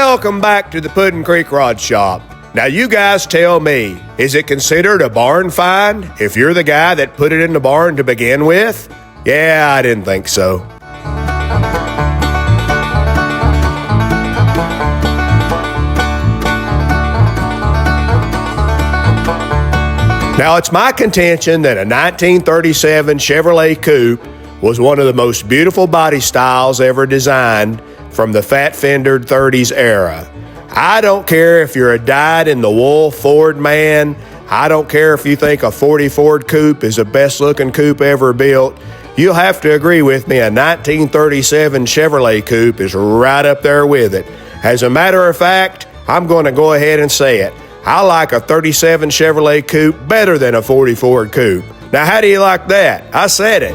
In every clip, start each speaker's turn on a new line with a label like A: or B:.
A: Welcome back to the Puddin' Creek Rod Shop. Now you guys tell me, is it considered a barn find if you're the guy that put it in the barn to begin with? Yeah, I didn't think so. Now it's my contention that a 1937 Chevrolet Coupe was one of the most beautiful body styles ever designed from the fat-fendered 30s era. I don't care if you're a dyed-in-the-wool Ford man. I don't care if you think a 40 Ford Coupe is the best-looking coupe ever built. You'll have to agree with me, a 1937 Chevrolet Coupe is right up there with it. As a matter of fact, I'm going to go ahead and say it. I like a 37 Chevrolet Coupe better than a 40 Ford Coupe. Now, how do you like that? I said it.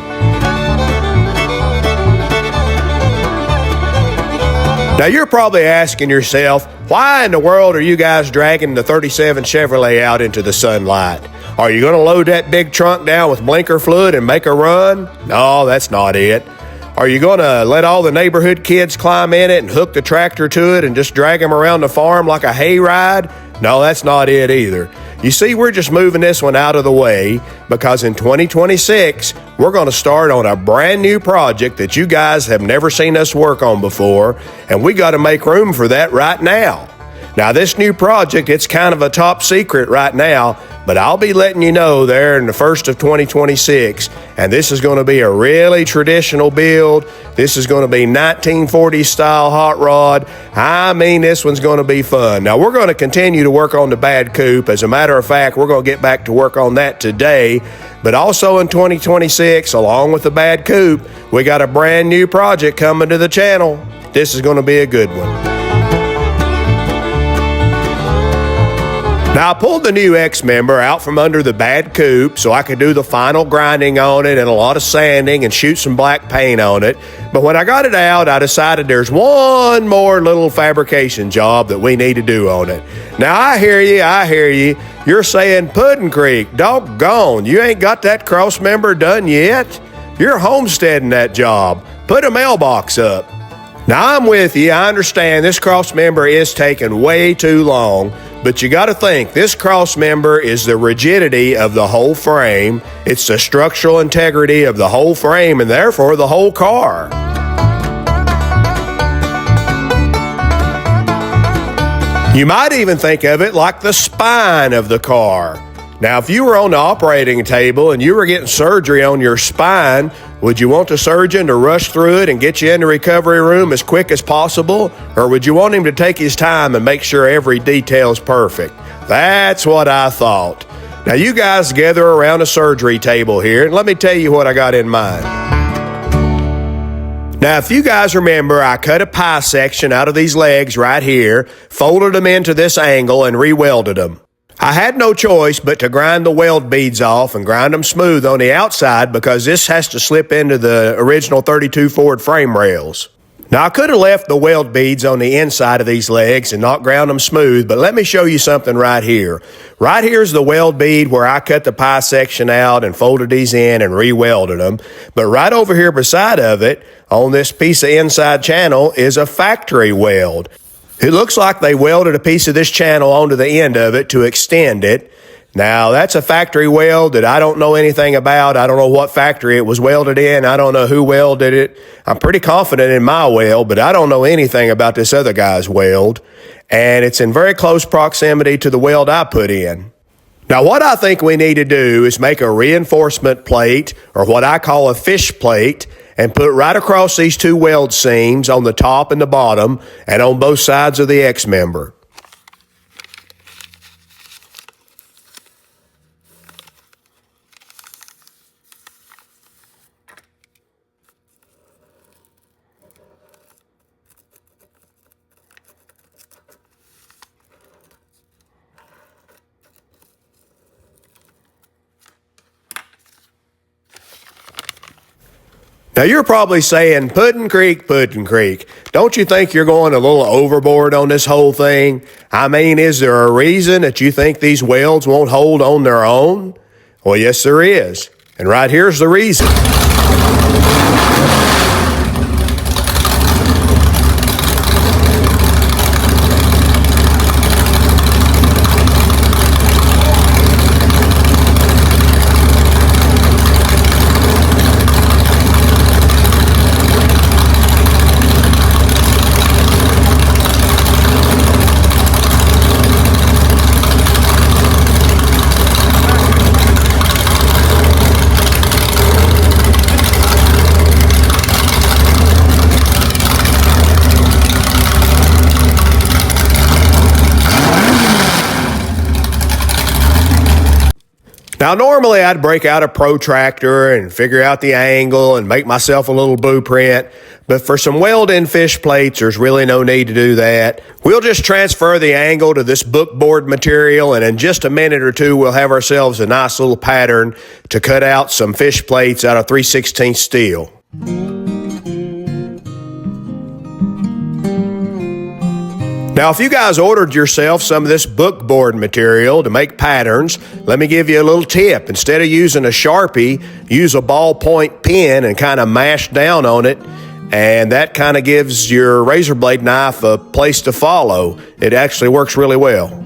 A: Now, you're probably asking yourself, why in the world are you guys dragging the 37 Chevrolet out into the sunlight? Are you going to load that big trunk down with blinker fluid and make a run? No, that's not it. Are you going to let all the neighborhood kids climb in it and hook the tractor to it and just drag them around the farm like a hayride? No, that's not it either. You see, we're just moving this one out of the way because in 2026, we're going to start on a brand new project that you guys have never seen us work on before, and we got to make room for that right now. Now, this new project, it's kind of a top secret right now, but I'll be letting you know there in the first of 2026, and this is going to be a really traditional build. This is going to be 1940s style hot rod. I mean, this one's going to be fun. Now, we're going to continue to work on the bad coupe. As a matter of fact, we're going to get back to work on that today, but also in 2026, along with the bad coupe, we got a brand new project coming to the channel. This is going to be a good one. Now, I pulled the new X-Member out from under the bad coupe so I could do the final grinding on it and a lot of sanding and shoot some black paint on it. But when I got it out, I decided there's one more little fabrication job that we need to do on it. Now, I hear you. You're saying, Puddin' Creek, doggone, you ain't got that cross member done yet? You're homesteading that job. Put a mailbox up. Now, I'm with you. I understand this cross member is taking way too long. But you got to think, this cross member is the rigidity of the whole frame. It's the structural integrity of the whole frame and therefore the whole car. You might even think of it like the spine of the car. Now, if you were on the operating table and you were getting surgery on your spine, would you want the surgeon to rush through it and get you in the recovery room as quick as possible? Or would you want him to take his time and make sure every detail's perfect? That's what I thought. Now, you guys gather around a surgery table here, and let me tell you what I got in mind. Now, if you guys remember, I cut a pie section out of these legs right here, folded them into this angle, and re-welded them. I had no choice but to grind the weld beads off and grind them smooth on the outside because this has to slip into the original 32 Ford frame rails. Now, I could have left the weld beads on the inside of these legs and not ground them smooth, but let me show you something right here. Right here's the weld bead where I cut the pie section out and folded these in and re-welded them. But right over here beside of it, on this piece of inside channel, is a factory weld. It looks like they welded a piece of this channel onto the end of it to extend it. Now, that's a factory weld that I don't know anything about. I don't know what factory it was welded in. I don't know who welded it. I'm pretty confident in my weld, but I don't know anything about this other guy's weld. And it's in very close proximity to the weld I put in. Now, what I think we need to do is make a reinforcement plate, or what I call a fish plate, and put right across these two weld seams on the top and the bottom and on both sides of the X-member. Now you're probably saying, Puddin' Creek, don't you think you're going a little overboard on this whole thing? I mean, is there a reason that you think these welds won't hold on their own? Well, yes, there is. And right here's the reason. Now, normally I'd break out a protractor and figure out the angle and make myself a little blueprint, but for some weld-in fish plates, there's really no need to do that. We'll just transfer the angle to this bookboard material, and in just a minute or two, we'll have ourselves a nice little pattern to cut out some fish plates out of 3/16 steel. Now, if you guys ordered yourself some of this bookboard material to make patterns, let me give you a little tip. Instead of using a Sharpie, use a ballpoint pen and kind of mash down on it, and that kind of gives your razor blade knife a place to follow. It actually works really well.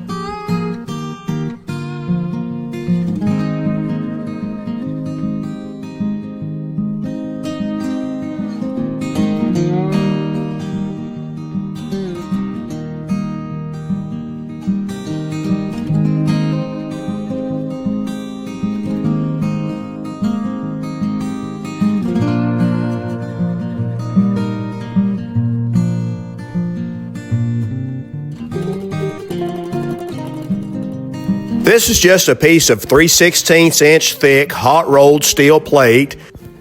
A: This is just a piece of 3/16 inch thick hot rolled steel plate.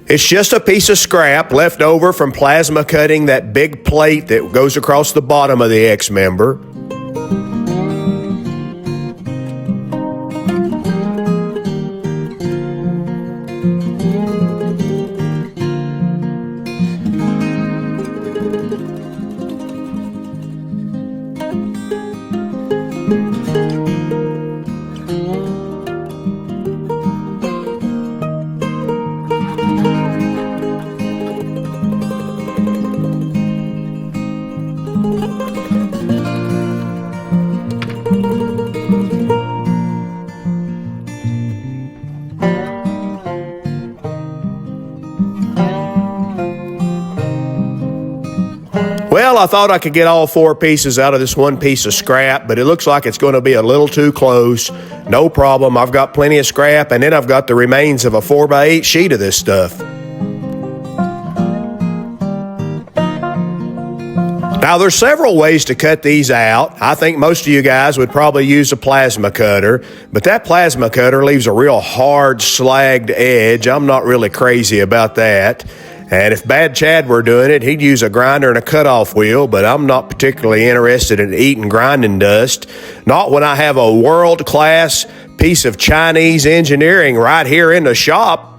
A: It's just a piece of scrap left over from plasma cutting that big plate that goes across the bottom of the X member. Well, I thought I could get all 4 pieces out of this one piece of scrap, but it looks like it's going to be a little too close. No problem. I've got plenty of scrap, and then I've got the remains of a 4x8 sheet of this stuff. Now, there's several ways to cut these out. I think most of you guys would probably use a plasma cutter, but that plasma cutter leaves a real hard, slagged edge. I'm not really crazy about that. And if Bad Chad were doing it, he'd use a grinder and a cutoff wheel, but I'm not particularly interested in eating grinding dust. Not when I have a world-class piece of Chinese engineering right here in the shop.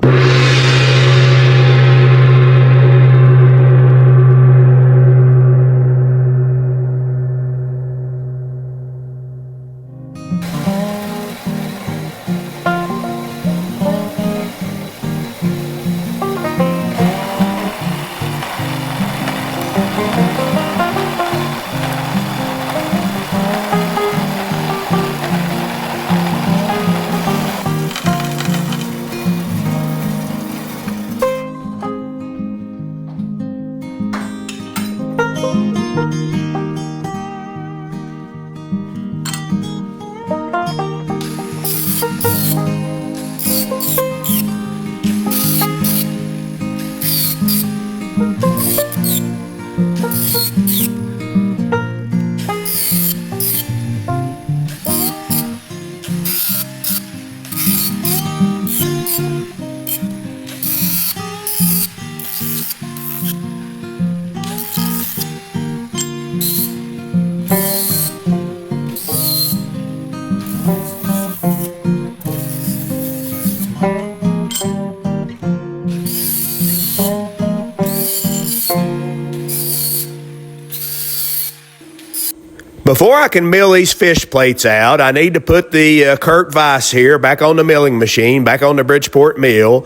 A: Before I can mill these fish plates out, I need to put the Kurt vise here back on the milling machine, back on the Bridgeport mill.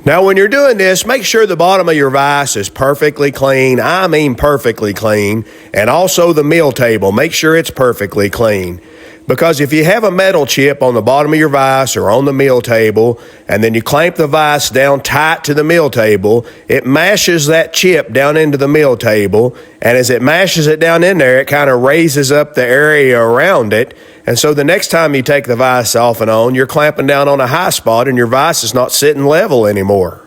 A: Now, when you're doing this, make sure the bottom of your vise is perfectly clean. I mean perfectly clean. And also the mill table, make sure it's perfectly clean. Because if you have a metal chip on the bottom of your vise or on the mill table, and then you clamp the vise down tight to the mill table, it mashes that chip down into the mill table, and as it mashes it down in there, it kind of raises up the area around it, and so the next time you take the vise off and on, you're clamping down on a high spot and your vise is not sitting level anymore.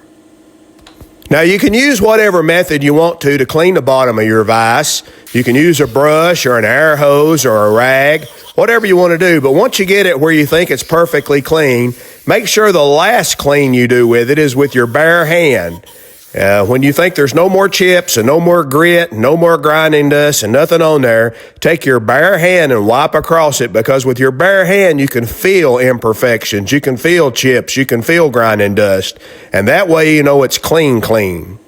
A: Now, you can use whatever method you want to clean the bottom of your vise. You can use a brush or an air hose or a rag, whatever you want to do. But once you get it where you think it's perfectly clean, make sure the last clean you do with it is with your bare hand. When you think there's no more chips and no more grit, and no more grinding dust and nothing on there, take your bare hand and wipe across it, because with your bare hand you can feel imperfections, you can feel chips, you can feel grinding dust, and that way you know it's clean.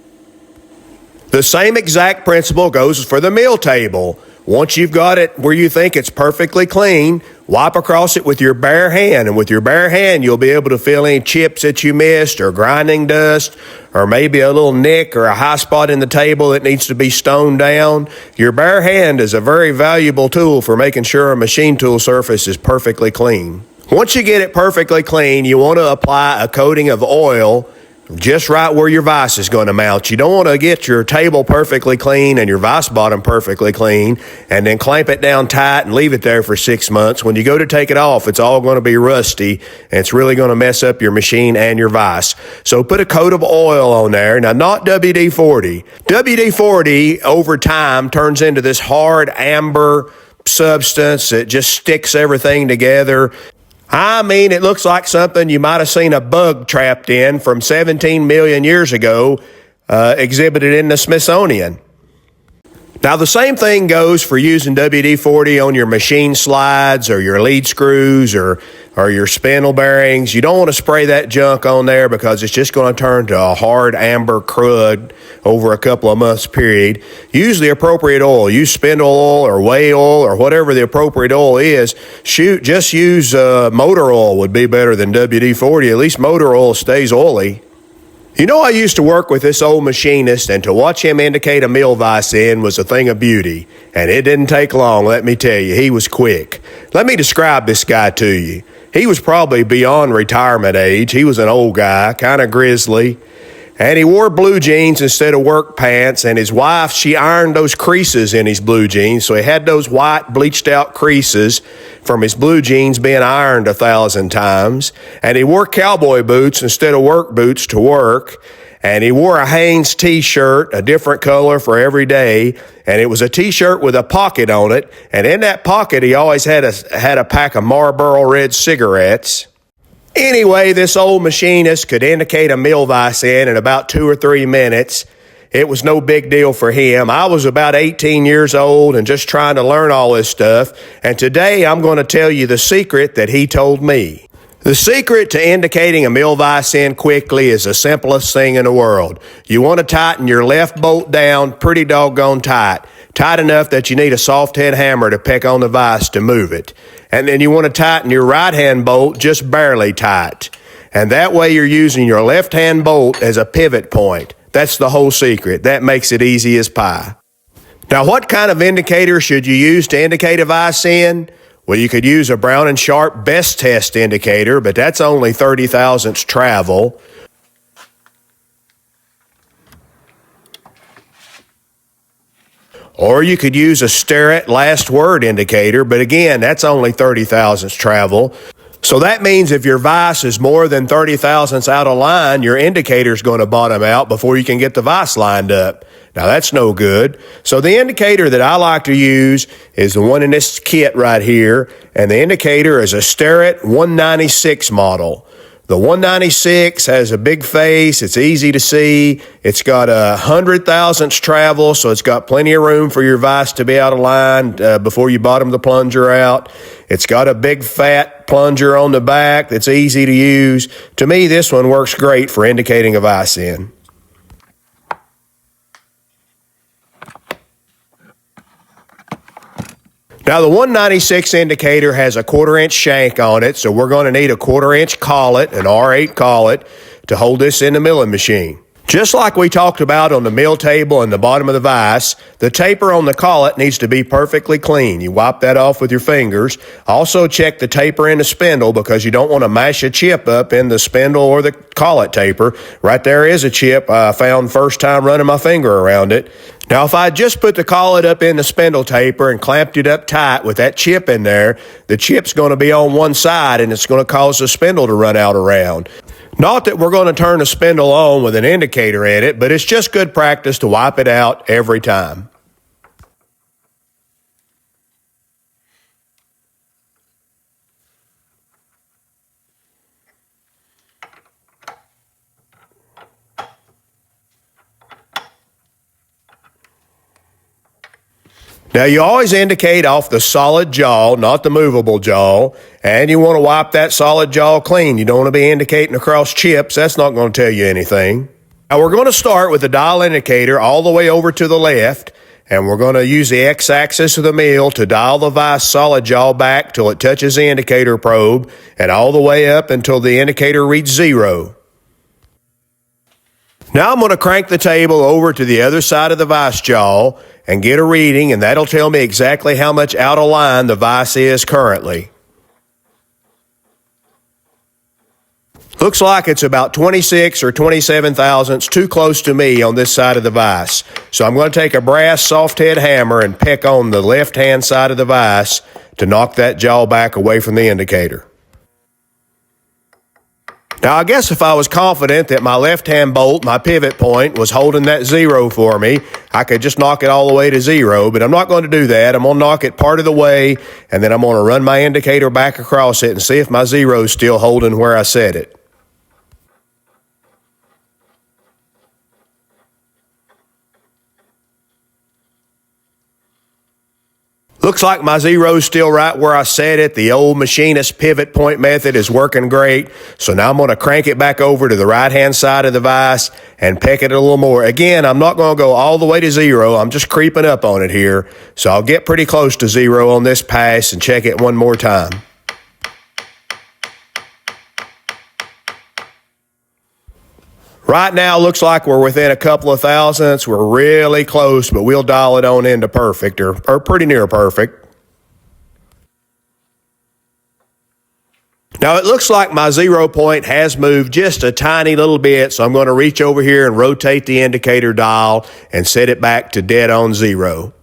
A: The same exact principle goes for the mill table. Once you've got it where you think it's perfectly clean, wipe across it with your bare hand, and with your bare hand you'll be able to feel any chips that you missed or grinding dust or maybe a little nick or a high spot in the table that needs to be stoned down. Your bare hand is a very valuable tool for making sure a machine tool surface is perfectly clean. Once you get it perfectly clean, you want to apply a coating of oil just right where your vise is going to mount. You don't want to get your table perfectly clean and your vise bottom perfectly clean and then clamp it down tight and leave it there for 6 months. When you go to take it off, it's all going to be rusty and it's really going to mess up your machine and your vise. So put a coat of oil on there. Now, not WD-40. WD-40 over time turns into this hard amber substance that just sticks everything together. I mean, it looks like something you might have seen a bug trapped in from 17 million years ago, exhibited in the Smithsonian. Now, the same thing goes for using WD-40 on your machine slides or your lead screws or your spindle bearings. You don't want to spray that junk on there because it's just going to turn to a hard amber crud over a couple of months period. Use the appropriate oil. Use spindle oil or whey oil or whatever the appropriate oil is. Just use motor oil would be better than WD-40. At least motor oil stays oily. You know, I used to work with this old machinist, and to watch him indicate a mill vise in was a thing of beauty. And it didn't take long, let me tell you. He was quick. Let me describe this guy to you. He was probably beyond retirement age. He was an old guy, kind of grizzly. And he wore blue jeans instead of work pants, and his wife, she ironed those creases in his blue jeans, so he had those white bleached out creases from his blue jeans being ironed 1,000 times. And he wore cowboy boots instead of work boots to work. And he wore a Hanes t-shirt, a different color for every day, and it was a t-shirt with a pocket on it, and in that pocket he always had a pack of Marlboro Red cigarettes. Anyway, this old machinist could indicate a mill vise in about 2 or 3 minutes. It was no big deal for him. I was about 18 years old and just trying to learn all this stuff, and today I'm going to tell you the secret that he told me. The secret to indicating a mill vise in quickly is the simplest thing in the world. You want to tighten your left bolt down pretty doggone tight. Tight enough that you need a soft head hammer to peck on the vise to move it. And then you want to tighten your right hand bolt just barely tight. And that way you're using your left hand bolt as a pivot point. That's the whole secret. That makes it easy as pie. Now, what kind of indicator should you use to indicate a vise in? Well, you could use a Brown & Sharp best test indicator, but that's only 30 thousandths travel. Or you could use a Starrett last word indicator, but again, that's only 30 thousandths travel. So that means if your vise is more than 30 thousandths out of line, your indicator's going to bottom out before you can get the vise lined up. Now, that's no good. So the indicator that I like to use is the one in this kit right here, and the indicator is a Starrett 196 model. The 196 has a big face. It's easy to see. It's got 100 thousandths travel, so it's got plenty of room for your vise to be out of line before you bottom the plunger out. It's got a big fat plunger on the back that's easy to use. To me, this one works great for indicating a vise in. Now the 196 indicator has a 1/4 inch shank on it, so we're going to need a 1/4 inch collet, an R8 collet, to hold this in the milling machine. Just like we talked about on the mill table and the bottom of the vise, the taper on the collet needs to be perfectly clean. You wipe that off with your fingers. Also check the taper in the spindle because you don't want to mash a chip up in the spindle or the collet taper. Right there is a chip I found first time running my finger around it. Now if I just put the collet up in the spindle taper and clamped it up tight with that chip in there, the chip's going to be on one side and it's going to cause the spindle to run out around. Not that we're going to turn the spindle on with an indicator in it, but it's just good practice to wipe it out every time. Now you always indicate off the solid jaw, not the movable jaw, and you want to wipe that solid jaw clean. You don't want to be indicating across chips. That's not going to tell you anything. Now we're going to start with the dial indicator all the way over to the left, and we're going to use the x-axis of the mill to dial the vise solid jaw back till it touches the indicator probe, and all the way up until the indicator reads 0. Now I'm going to crank the table over to the other side of the vise jaw and get a reading, and that'll tell me exactly how much out of line the vise is currently. Looks like it's about 26 or 27 thousandths too close to me on this side of the vise. So I'm going to take a brass soft head hammer and peck on the left hand side of the vise to knock that jaw back away from the indicator. Now, I guess if I was confident that my left-hand bolt, my pivot point, was holding that 0 for me, I could just knock it all the way to 0, but I'm not going to do that. I'm going to knock it part of the way, and then I'm going to run my indicator back across it and see if my 0 is still holding where I set it. Looks like my 0's still right where I set it. The old machinist pivot point method is working great. So now I'm going to crank it back over to the right-hand side of the vise and peck it a little more. Again, I'm not going to go all the way to 0. I'm just creeping up on it here. So I'll get pretty close to 0 on this pass and check it one more time. Right now, looks like we're within a couple of thousandths. We're really close, but we'll dial it on into perfect, or pretty near perfect. Now, it looks like my 0 point has moved just a tiny little bit, so I'm going to reach over here and rotate the indicator dial and set it back to dead on 0.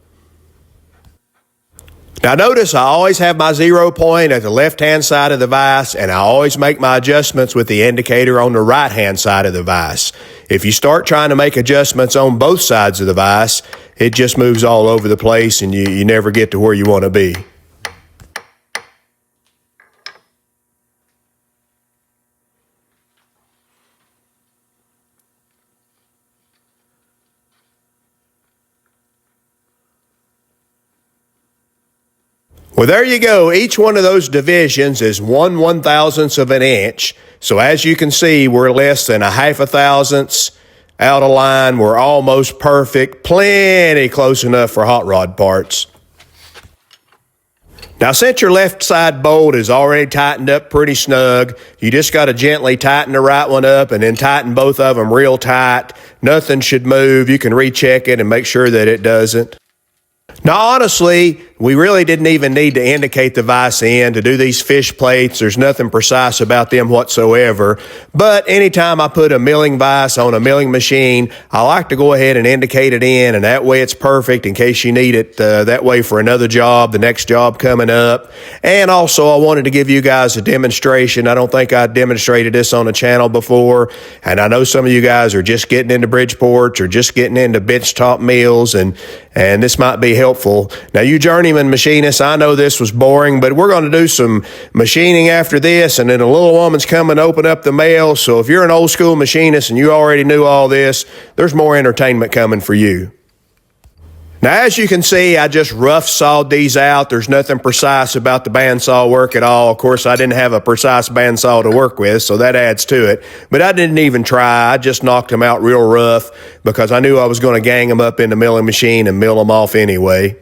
A: Now notice I always have my 0 point at the left-hand side of the vise, and I always make my adjustments with the indicator on the right-hand side of the vise. If you start trying to make adjustments on both sides of the vise, it just moves all over the place and you never get to where you want to be. Well, there you go. Each one of those divisions is 1/1000th of an inch. So as you can see, we're less than a 1/2 thousandths out of line. We're almost perfect. Plenty close enough for hot rod parts. Now, since your left side bolt is already tightened up pretty snug, you just got to gently tighten the right one up and then tighten both of them real tight. Nothing should move. You can recheck it and make sure that it doesn't. Now, honestly, we really didn't even need to indicate the vise end to do these fish plates. There's nothing precise about them whatsoever. But anytime I put a milling vise on a milling machine, I like to go ahead and indicate it in, and that way it's perfect in case you need it that way for another job, the next job coming up. And also, I wanted to give you guys a demonstration. I don't think I demonstrated this on the channel before, and I know some of you guys are just getting into Bridgeports or just getting into benchtop mills, and this might be helpful. Now, you journeyman machinists, I know this was boring, but we're going to do some machining after this, and then a little woman's coming to open up the mail. So if you're an old school machinist and you already knew all this, there's more entertainment coming for you. Now, as you can see, I just rough sawed these out. There's nothing precise about the bandsaw work at all. Of course, I didn't have a precise bandsaw to work with, so that adds to it. But I didn't even try. I just knocked them out real rough because I knew I was going to gang them up in the milling machine and mill them off anyway.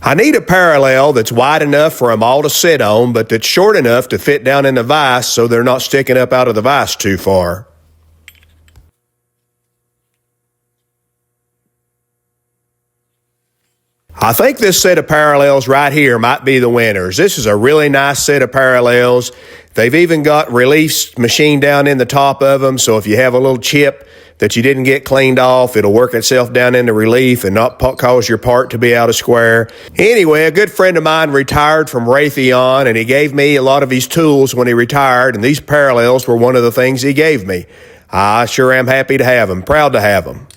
A: I need a parallel that's wide enough for them all to sit on, but that's short enough to fit down in the vise so they're not sticking up out of the vise too far. I think this set of parallels right here might be the winners. This is a really nice set of parallels. They've even got reliefs machined down in the top of them, so if you have a little chip that you didn't get cleaned off, it'll work itself down into relief and not cause your part to be out of square. Anyway, a good friend of mine retired from Raytheon, and he gave me a lot of his tools when he retired, and these parallels were one of the things he gave me. I sure am happy to have them, proud to have them.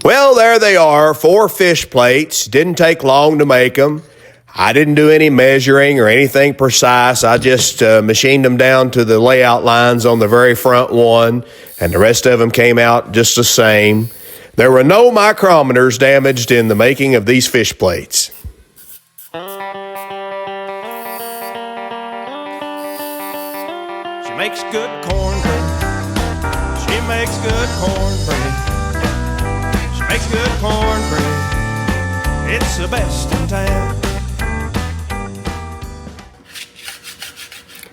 A: Well, there they are, 4 fish plates. Didn't take long to make them. I didn't do any measuring or anything precise. I just machined them down to the layout lines on the very front one, and the rest of them came out just the same. There were no micrometers damaged in the making of these fish plates.
B: She makes good cornbread. She makes good cornbread. She makes good cornbread. It's the best in town.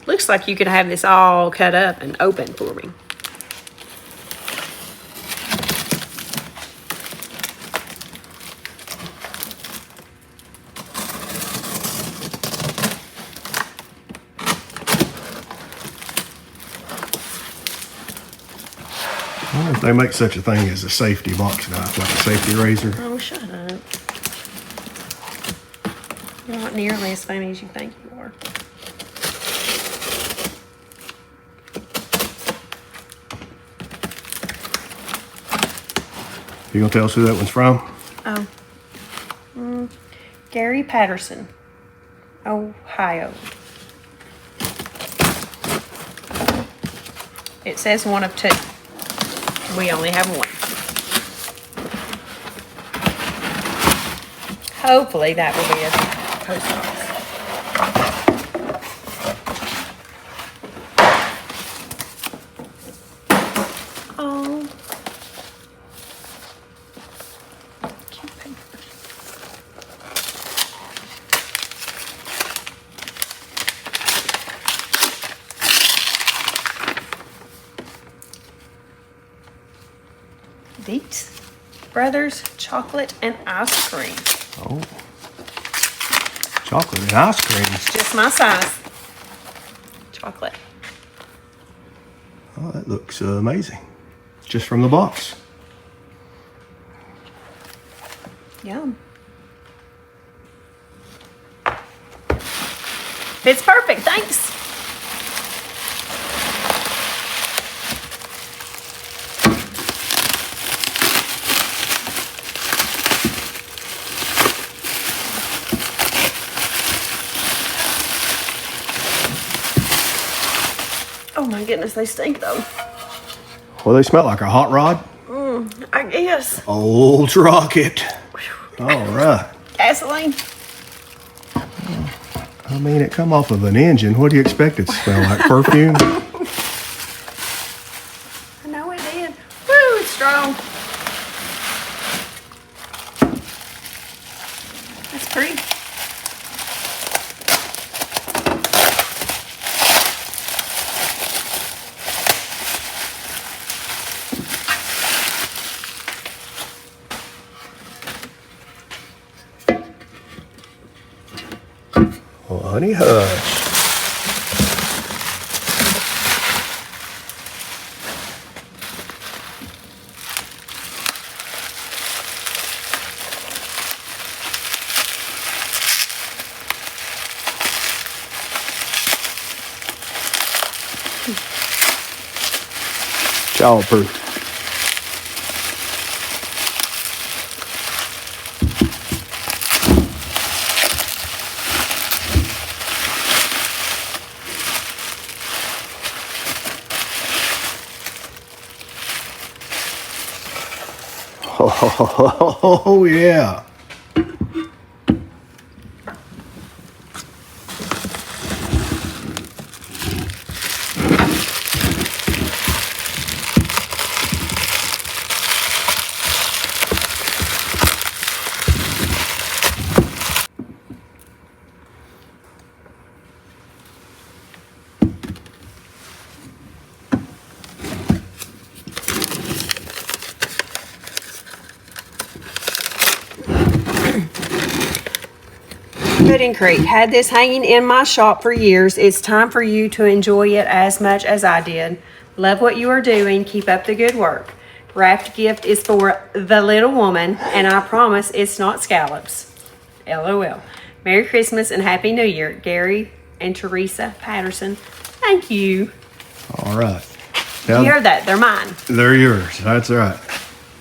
C: Looks like you could have this all cut up and open for me.
D: wonder if they make such a thing as a safety box knife, like a safety razor.
C: Oh, shut up. You're not nearly as funny as you think you are.
D: You gonna tell us who that one's from?
C: Oh. Gary Patterson, Ohio. It says one of 2. We only have 1. Hopefully that will be a post office. Oh. Cute paper. Deets Brothers chocolate and ice cream.
D: Oh. Chocolate and ice cream.
C: Just my size. Chocolate.
D: Oh, that looks amazing. Just from the box.
C: Yum. It's perfect, thanks. Oh my goodness, they stink though.
D: Well, they smell like a hot rod.
C: I guess.
D: Old rocket. All right.
C: Gasoline.
D: I mean, it come off of an engine. What do you expect it to smell like? Perfume?
C: I know it did. Woo, it's strong. That's pretty.
D: Oh, honey hush. Childproof. Oh, yeah.
C: Pudding Creek. Had this hanging in my shop for years. It's time for you to enjoy it as much as I did. Love what you are doing. Keep up the good work. Wrapped gift is for the little woman, and I promise it's not scallops. LOL. Merry Christmas and Happy New Year. Gary and Teresa Patterson. Thank you.
D: All right.
C: You heard that. They're mine.
D: They're yours. That's right.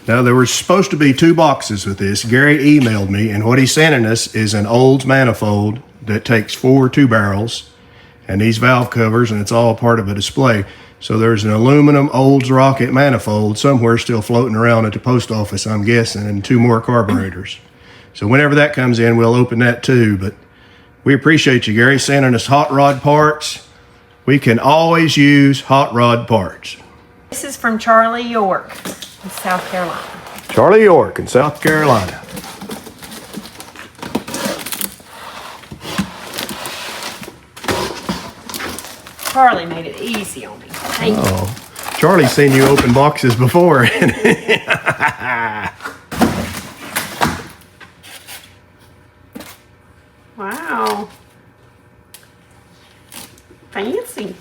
D: Now, there were supposed to be 2 boxes with this. Gary emailed me, and what he's sending us is an Olds manifold that takes 4 2-barrels and these valve covers, and it's all part of a display. So there's an aluminum Olds rocket manifold somewhere still floating around at the post office, I'm guessing, and 2 more carburetors. So whenever that comes in, we'll open that too. But we appreciate you, Gary, sending us hot rod parts. We can always use hot rod parts.
C: This is from Charlie York in South Carolina.
D: Charlie York in South Carolina.
C: Charlie made it easy on me. Thank you.
D: Oh, Charlie's seen you open boxes before.
C: Wow. Fancy.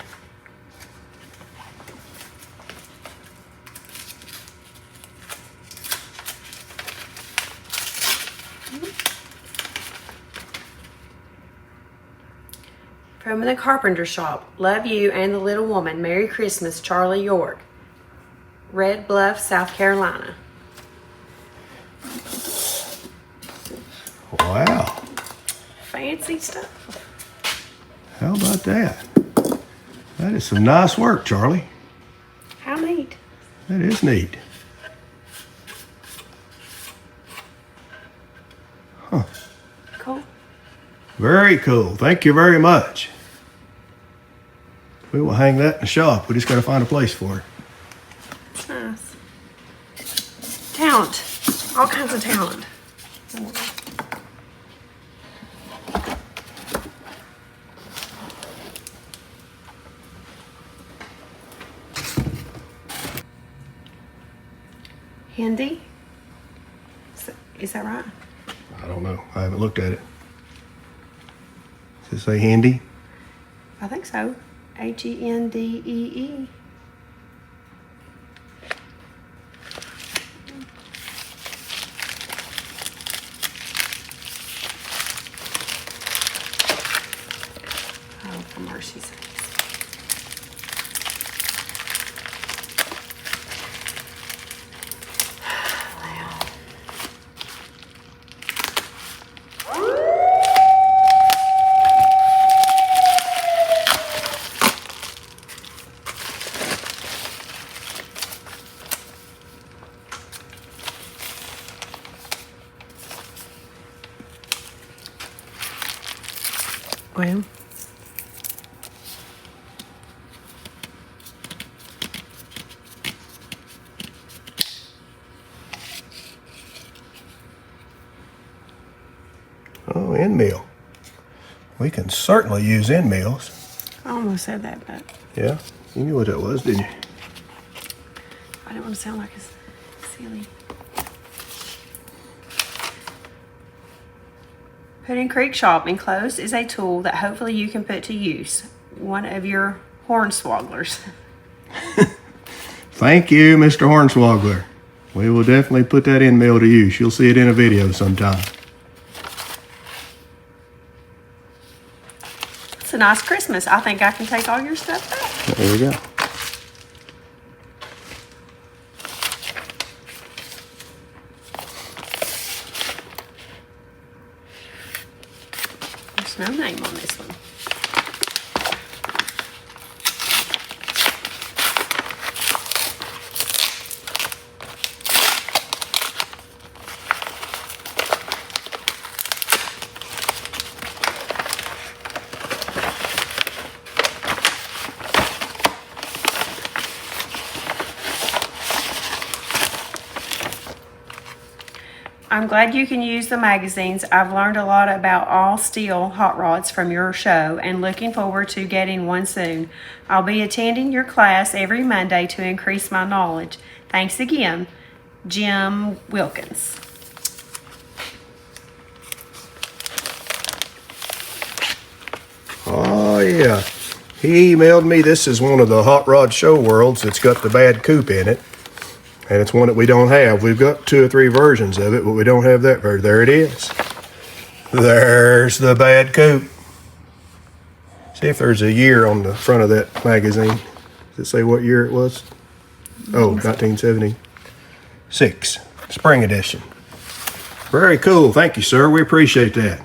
C: From the carpenter shop, love you and the little woman. Merry Christmas, Charlie York. Red Bluff, South Carolina.
D: Wow.
C: Fancy stuff.
D: How about that? That is some nice work, Charlie.
C: How neat.
D: That is neat. Huh.
C: Cool.
D: Very cool. Thank you very much. We will hang that in the shop. We just got to find a place for it.
C: It's nice. Talent. All kinds of talent. Hindi? Is that right?
D: I don't know. I haven't looked at it. Does it say handy?
C: I think so. Hendee. Oh, for mercy's sakes. Well,
D: Oh, end meal. We can certainly use end meals.
C: I almost said that, but
D: Yeah, you knew what that was, didn't you?
C: I didn't want to sound like a silly. Pudding Creek Shop enclosed is a tool that hopefully you can put to use. One of your hornswogglers.
D: Thank you, Mr. Hornswoggler. We will definitely put that end meal to use. You'll see it in a video sometime.
C: It's a nice Christmas. I think I can take all your stuff back.
D: There we go.
C: There's no name on this one. I'm glad you can use the magazines. I've learned a lot about all steel hot rods from your show and looking forward to getting one soon. I'll be attending your class every Monday to increase my knowledge. Thanks again, Jim Wilkins.
D: Oh, yeah. He emailed me. This is one of the Hot Rod Show Worlds that's got the bad coupe in it. And it's one that we don't have. We've got 2 or 3 versions of it, but we don't have that version. There it is. There's the bad coupe. See if there's a year on the front of that magazine. Does it say what year it was? Oh, 1976. Spring edition. Very cool. Thank you, sir. We appreciate that.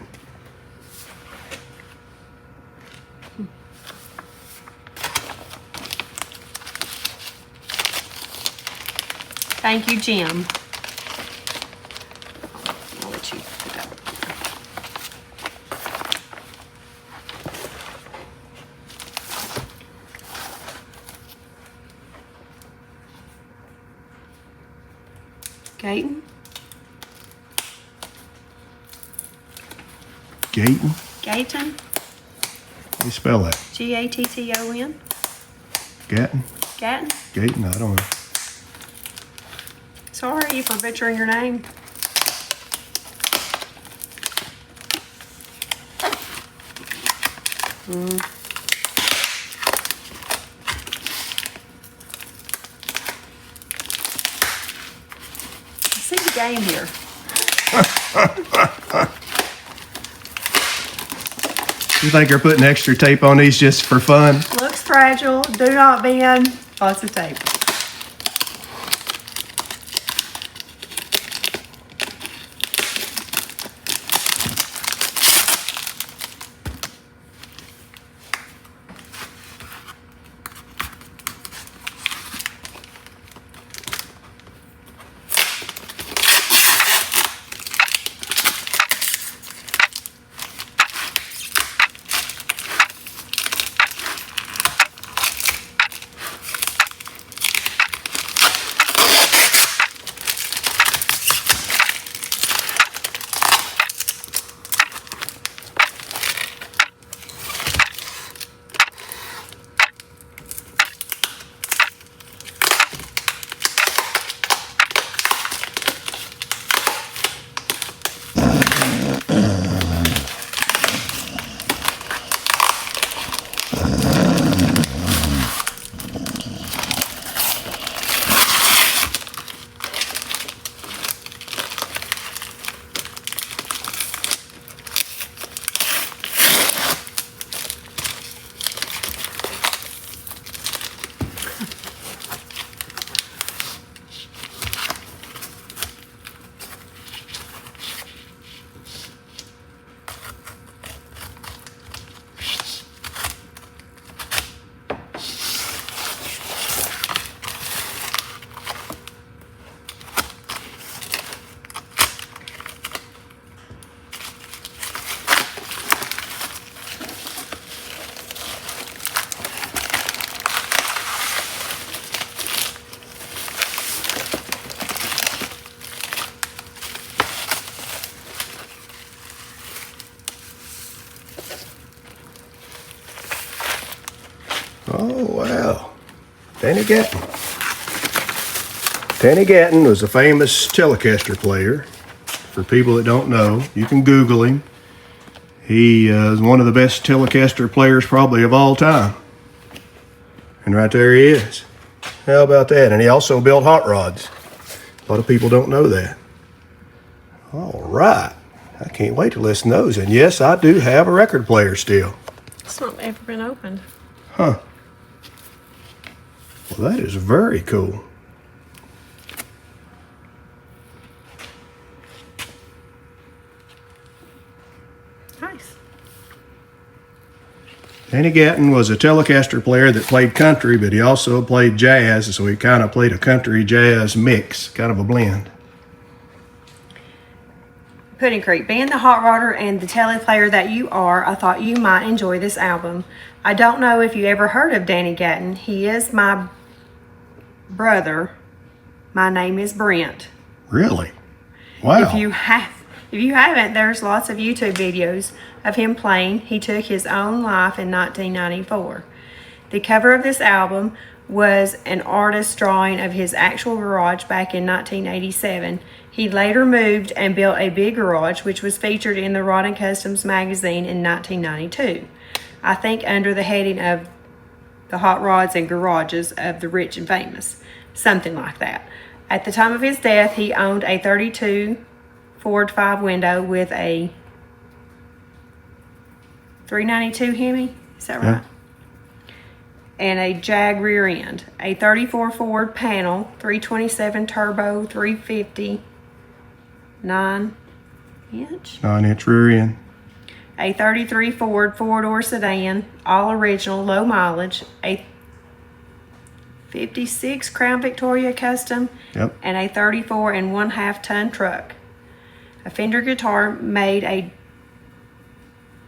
C: Thank you, Jim. I'll let you put that. Gatton?
D: Gatton?
C: Gatton?
D: How do you spell that?
C: Gatton?
D: Gatton?
C: Gatton?
D: Gatton? I don't know.
C: Sorry for butchering your name. I see the game here.
D: You think they're putting extra tape on these just for fun?
C: Looks fragile. Do not bend. Lots of tape.
D: Oh, wow. Danny Gatton. Danny Gatton was a famous Telecaster player. For people that don't know, you can Google him. He is one of the best Telecaster players probably of all time. And right there he is. How about that? And he also built hot rods. A lot of people don't know that. All right. I can't wait to listen to those. And yes, I do have a record player still.
C: It's not ever been opened.
D: Huh. Well, that is very cool.
C: Nice.
D: Danny Gatton was a Telecaster player that played country, but he also played jazz, so he kind of played a country jazz mix, kind of a blend.
C: Pudding Creek, being the hot rodder and the tele player that you are, I thought you might enjoy this album. I don't know if you ever heard of Danny Gatton. He is my brother. My name is Brent.
D: Really? Wow.
C: If you haven't, there's lots of YouTube videos of him playing. He took his own life in 1994. The cover of this album was an artist's drawing of his actual garage back in 1987. He later moved and built a big garage, which was featured in the Rod and Customs magazine in 1992. I think under the heading of the hot rods and garages of the rich and famous, something like that. At the time of his death, he owned a 32 Ford 5-window with a 392 Hemi, is that right?
D: Yeah.
C: And a Jag rear end, a 34 Ford panel, 327 turbo, 350, 9-inch.
D: 9-inch rear end.
C: A 33 Ford four-door sedan, all original, low mileage, a 56 Crown Victoria Custom,
D: Yep.
C: and a 34 1/2 ton truck. A Fender guitar made a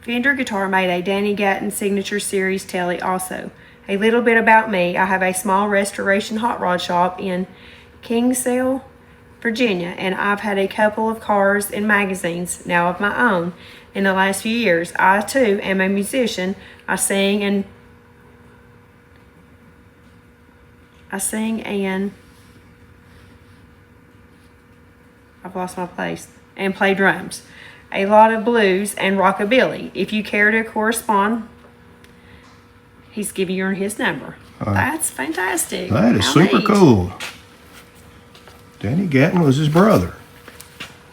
C: Danny Gatton Signature Series Tele also. A little bit about me. I have a small restoration hot rod shop in Kingsale, Virginia, and I've had a couple of cars and magazines now of my own in the last few years. I too am a musician. I sing and I've lost my place, and play drums. A lot of blues and rockabilly. If you care to correspond, he's giving you his number. That's fantastic.
D: That is
C: How
D: super
C: neat.
D: cool. Danny Gatton was his brother.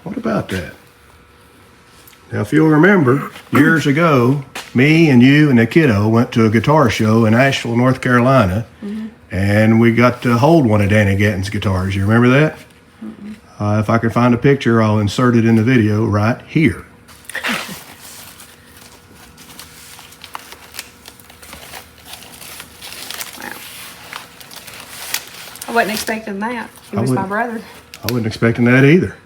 D: What about that? Now, if you'll remember, years ago, me and you and the kiddo went to a guitar show in Asheville, North Carolina, and we got to hold one of Danny Gatton's guitars. You remember that? If I can find a picture, I'll insert it in the video right here.
C: I wasn't expecting that. He was my brother.
D: I wasn't expecting that either.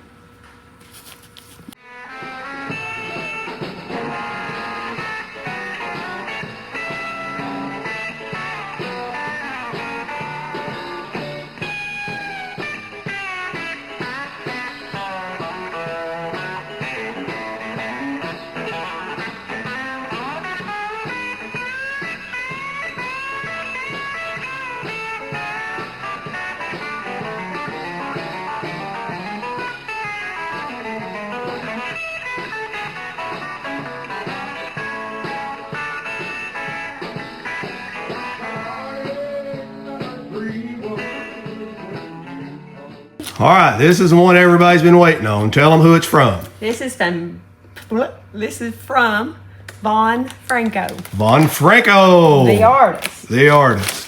D: All right, this is the one everybody's been waiting on. Tell them who it's from.
C: This is from Von Franco,
D: Von Franco.
C: the artist.
D: The artist.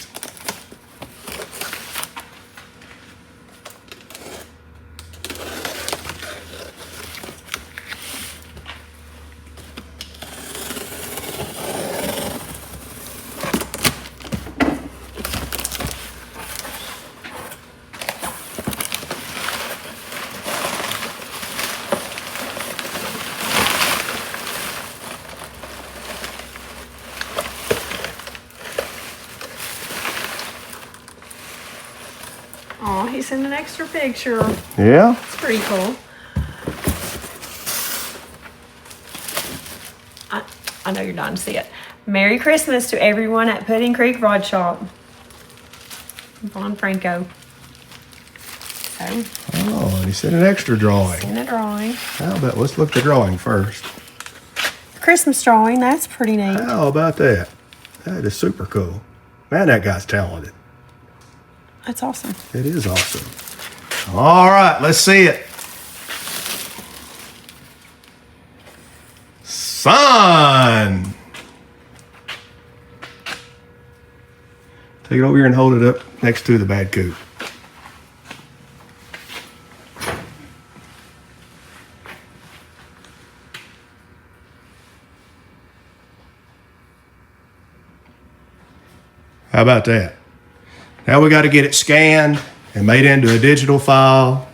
C: Oh, he sent an extra picture.
D: Yeah?
C: It's pretty cool. I know you're dying to see it. Merry Christmas to everyone at Pudding Creek Rod Shop. Von Franco. So,
D: Oh, and he sent an extra drawing.
C: in a drawing.
D: How about, let's look at the drawing first.
C: Christmas drawing, that's pretty neat.
D: How about that? That is super cool. Man, that guy's talented.
C: That's awesome.
D: It is awesome. All right, let's see it. Son! Take it over here and hold it up next to the bad coot. How about that? Now we got to get it scanned and made into a digital file,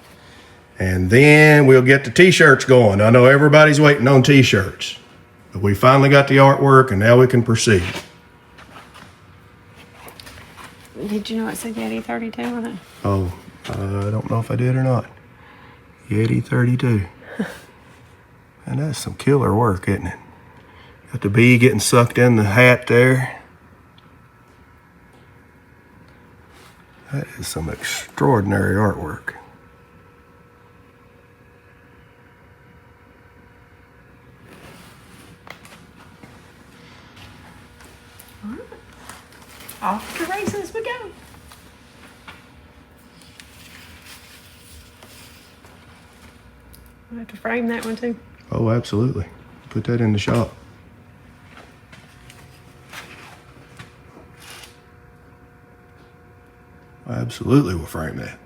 D: and then we'll get the t-shirts going. I know everybody's waiting on t-shirts, but we finally got the artwork and now we can proceed.
C: Did you know it said Yeti 32 on it?
D: Oh, I don't know if I did or not. Yeti 32. And that's some killer work, isn't it? Got the bee getting sucked in the hat there. That is some extraordinary artwork.
C: Off to races we go. I have to frame that one too.
D: Oh, absolutely. Put that in the shop. Absolutely, we'll frame that.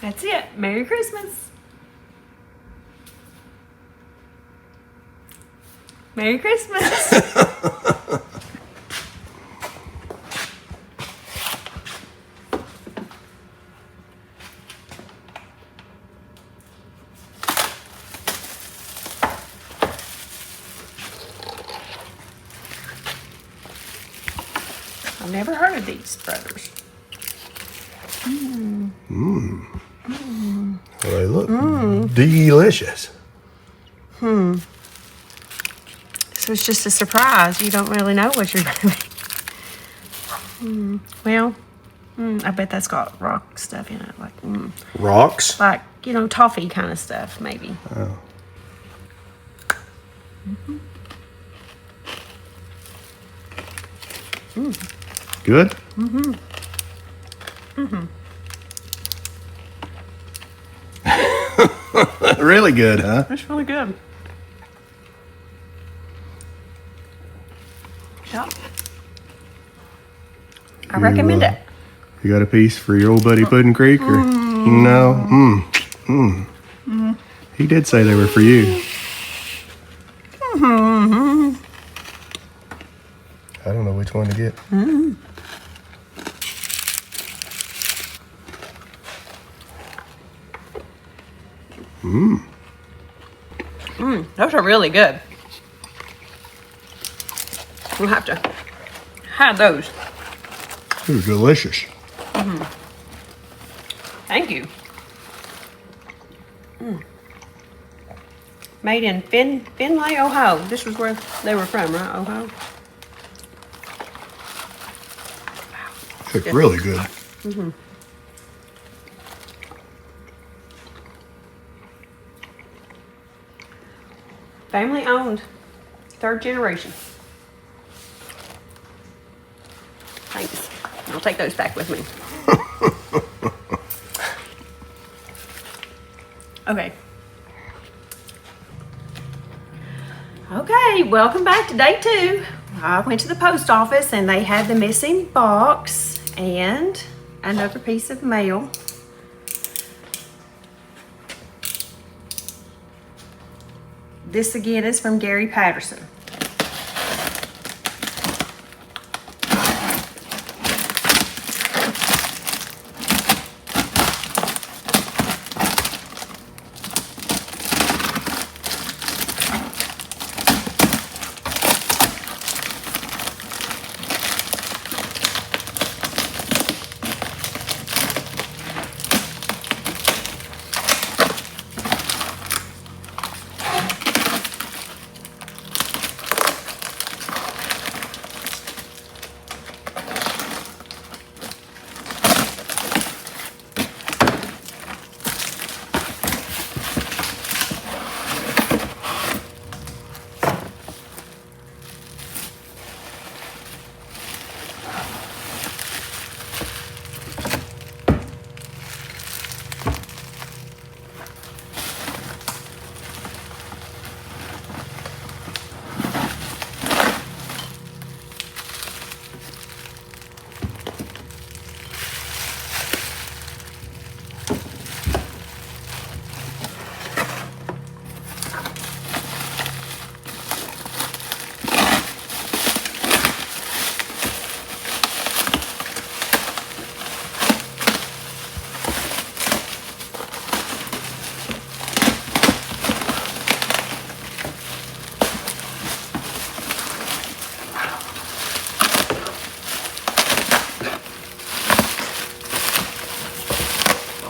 C: That's it. Merry Christmas. Merry Christmas. I've never heard of these brothers.
D: Well, they look delicious.
C: So it's just a surprise. You don't really know what you're doing. Well, I bet that's got rock stuff in it.
D: Rocks?
C: Like, you know, toffee kind of stuff, maybe.
D: Oh. Good? Really good, huh?
C: It's really good. Yep. I recommend it.
D: You got a piece for your old buddy Puddin' Creek, or no? He did say they were for you. I don't know which one to get.
C: Those are really good. We'll have to have those.
D: They're delicious.
C: Thank you. Made in Findlay, Ohio. This was where they were from, right? Ohio.
D: It's really good.
C: Family owned. 3rd generation. Thanks. I'll take those back with me. Okay. Okay, welcome back to day 2. I went to the post office and they had the missing box and another piece of mail. This again is from Gary Patterson.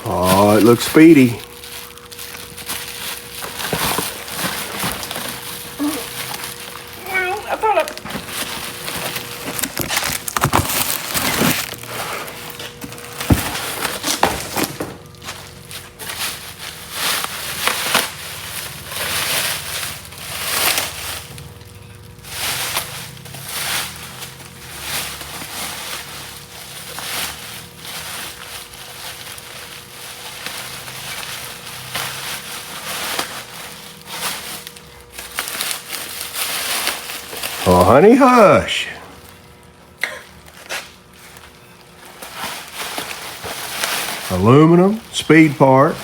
D: Oh, it looks speedy.
C: Well, I thought
D: Oh, honey, hush. Aluminum, speed parts.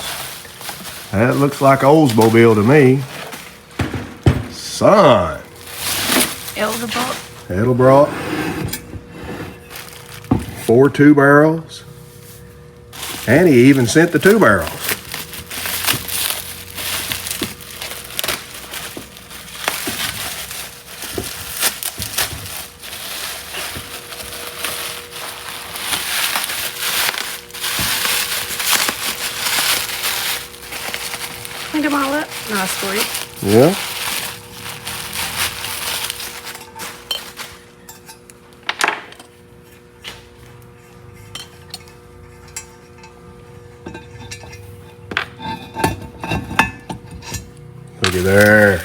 D: That looks like Oldsmobile to me. Son. Edelbrock. 4 2 barrels. And he even sent the 2 barrels.
C: cleaned them all up. Nice for you.
D: Yeah. Look at there.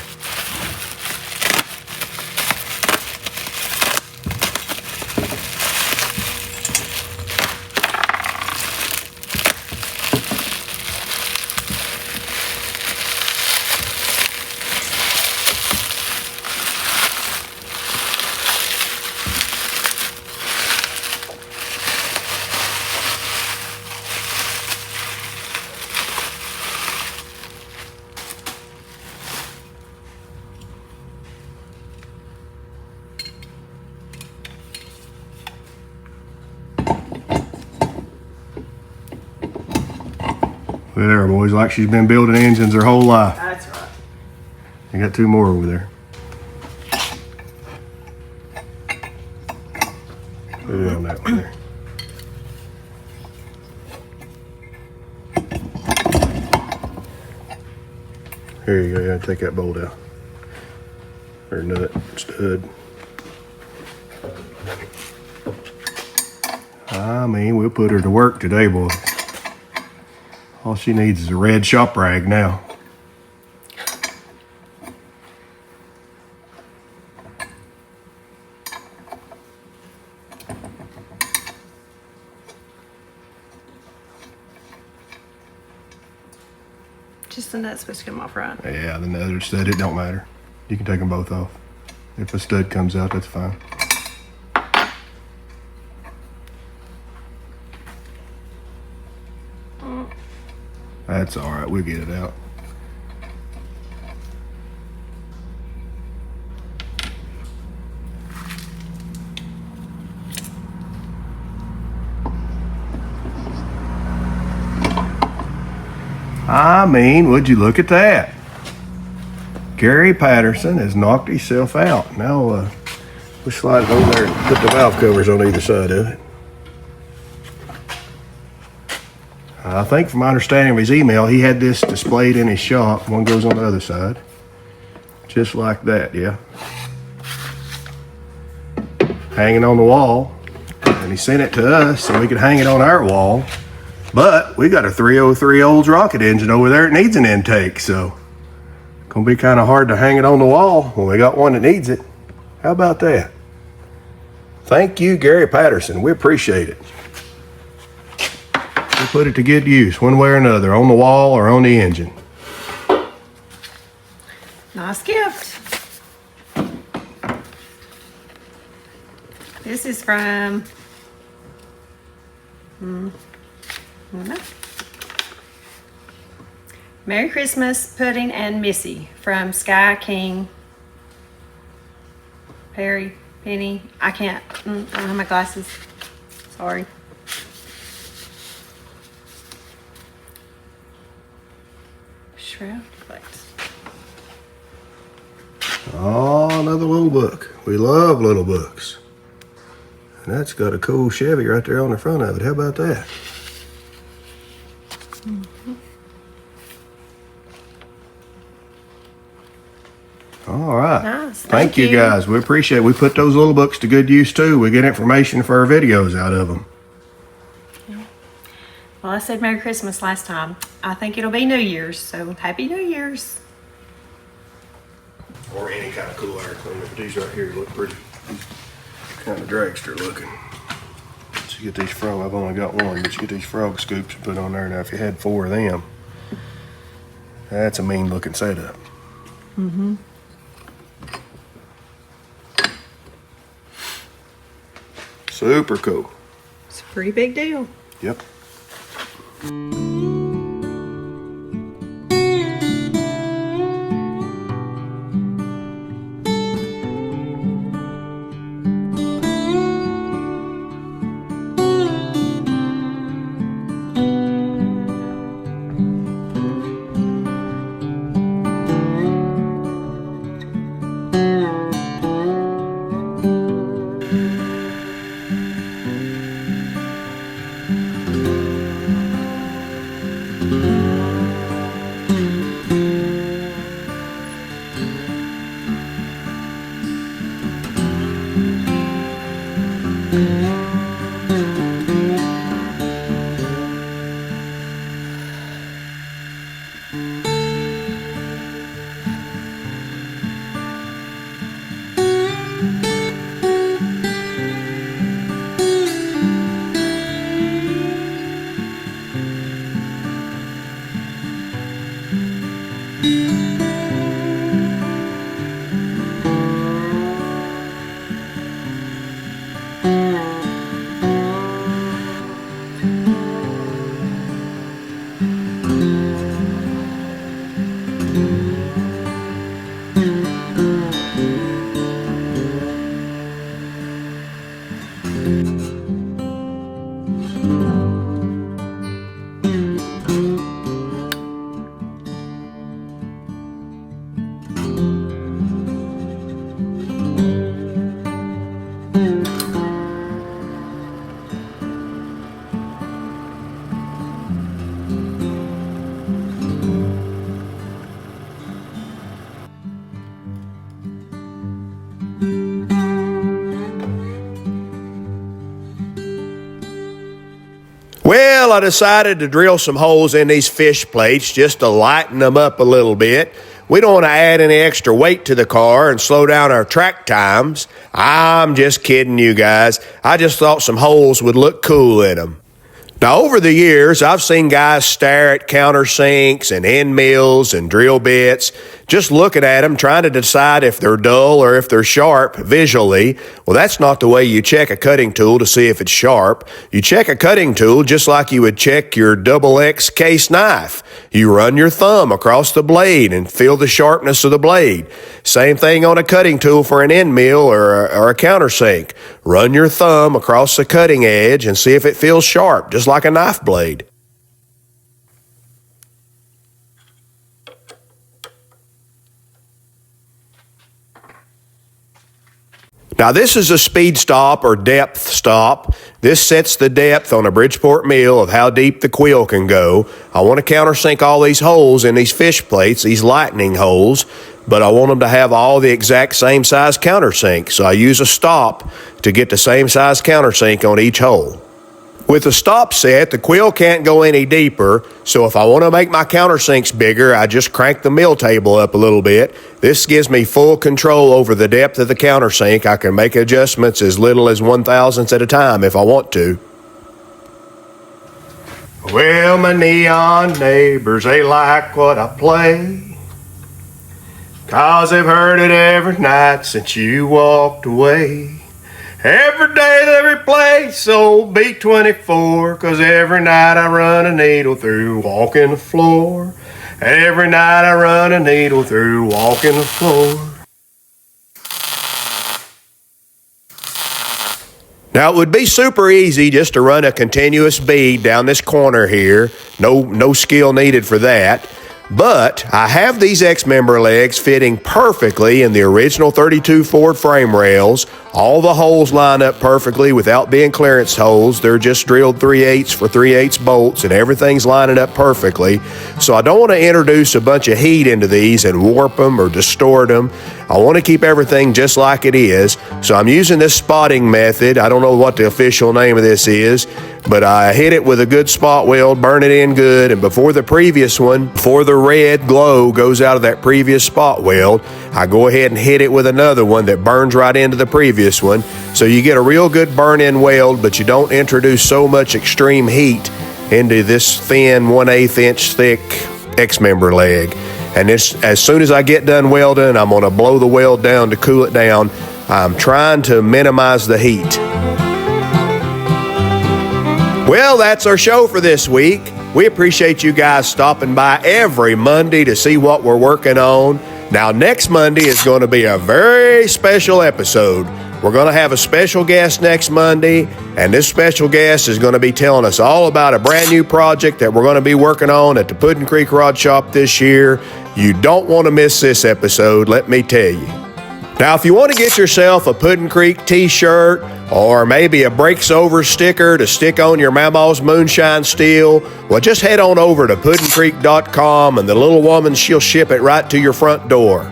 D: Look at there, boys, like she's been building engines her whole life.
C: That's right.
D: I got 2 more over there. Put it on that one there. Here you go, yeah, take that bolt out. Or nut, stud. I mean, we'll put her to work today, boys. All she needs is a red shop rag now.
C: Just the nut supposed to come off right.
D: Yeah, the other stud, it don't matter. You can take them both off. If a stud comes out, that's fine. That's all right, we'll get it out. I mean, would you look at that? Gary Patterson has knocked himself out. Now, we'll slide it over there and put the valve covers on either side of it. I think from my understanding of his email, he had this displayed in his shop. One goes on the other side. Just like that, yeah. Hanging on the wall. And he sent it to us so we could hang it on our wall. But we got a 303 Olds rocket engine over there. It needs an intake, so gonna be kind of hard to hang it on the wall when we got one that needs it. How about that? Thank you, Gary Patterson. We appreciate it. We put it to good use, one way or another, on the wall or on the engine.
C: Nice gift. This is from Merry Christmas, Pudding and Missy from Sky King. Perry, Penny. I can't. I don't have my glasses. Sorry. Shroud Flex.
D: Oh, another little book. We love little books. And that's got a cool Chevy right there on the front of it. How about that? All right.
C: Nice.
D: Thank you guys. We appreciate it. We put those little books to good use too. We get information for our videos out of them.
C: Well, I said Merry Christmas last time. I think it'll be New Year's, so Happy New Year's.
D: Or any kind of cool air cleaner. These right here look pretty kind of dragster looking. So you get these frog, I've only got one, but you get these frog scoops and put on there. Now if you had 4 of them, that's a mean looking setup.
C: Mm-hmm.
D: Super cool.
C: It's a pretty big deal.
D: Yep.
A: Well, I decided to drill some holes in these fish plates just to lighten them up a little bit. We don't want to add any extra weight to the car and slow down our track times. I'm just kidding you guys. I just thought some holes would look cool in them. Now, over the years, I've seen guys stare at countersinks and end mills and drill bits, just looking at them, trying to decide if they're dull or if they're sharp visually. Well, that's not the way you check a cutting tool to see if it's sharp. You check a cutting tool just like you would check your XX case knife. You run your thumb across the blade and feel the sharpness of the blade. Same thing on a cutting tool for an end mill or a countersink. Run your thumb across the cutting edge and see if it feels sharp, just like a knife blade. Now, this is a speed stop or depth stop. This sets the depth on a Bridgeport mill of how deep the quill can go. I want to countersink all these holes in these fish plates, these lightning holes, but I want them to have all the exact same size countersink. So I use a stop to get the same size countersink on each hole. With the stop set, the quill can't go any deeper, so if I want to make my countersinks bigger, I just crank the mill table up a little bit. This gives me full control over the depth of the countersink. I can make adjustments as little as 1/1000th at a time if I want to. Well, my neon neighbors, they like what I play, 'cause they've heard it every night since you walked away. Every day they replace old B-24, 'cause every night I run a needle through walking the floor. Every night I run a needle through walking the floor. Now, it would be super easy just to run a continuous bead down this corner here. No skill needed for that. But I have these X-member legs fitting perfectly in the original 32 Ford frame rails. All the holes line up perfectly without being clearance holes. They're just drilled 3/8 for 3/8 bolts, and everything's lining up perfectly. So I don't want to introduce a bunch of heat into these and warp them or distort them. I want to keep everything just like it is. So I'm using this spotting method. I don't know what the official name of this is, but I hit it with a good spot weld, burn it in good, and before the red glow goes out of that previous spot weld, I go ahead and hit it with another one that burns right into the previous one. So you get a real good burn-in weld, but you don't introduce so much extreme heat into this thin 1/8 inch thick X-member leg. And as soon as I get done welding, I'm going to blow the weld down to cool it down. I'm trying to minimize the heat. Well, that's our show for this week. We appreciate you guys stopping by every Monday to see what we're working on. Now, next Monday is going to be a very special episode. We're going to have a special guest next Monday, and this special guest is going to be telling us all about a brand new project that we're going to be working on at the Puddin Creek Rod Shop this year. You don't want to miss this episode, let me tell you. Now, if you want to get yourself a Puddin Creek t-shirt or maybe a Breaks Over sticker to stick on your Mama's Moonshine Steel, well, just head on over to puddinCreek.com and the little woman, she'll ship it right to your front door.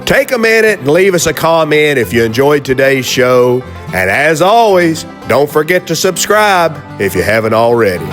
A: Take a minute and leave us a comment if you enjoyed today's show. And as always, don't forget to subscribe if you haven't already.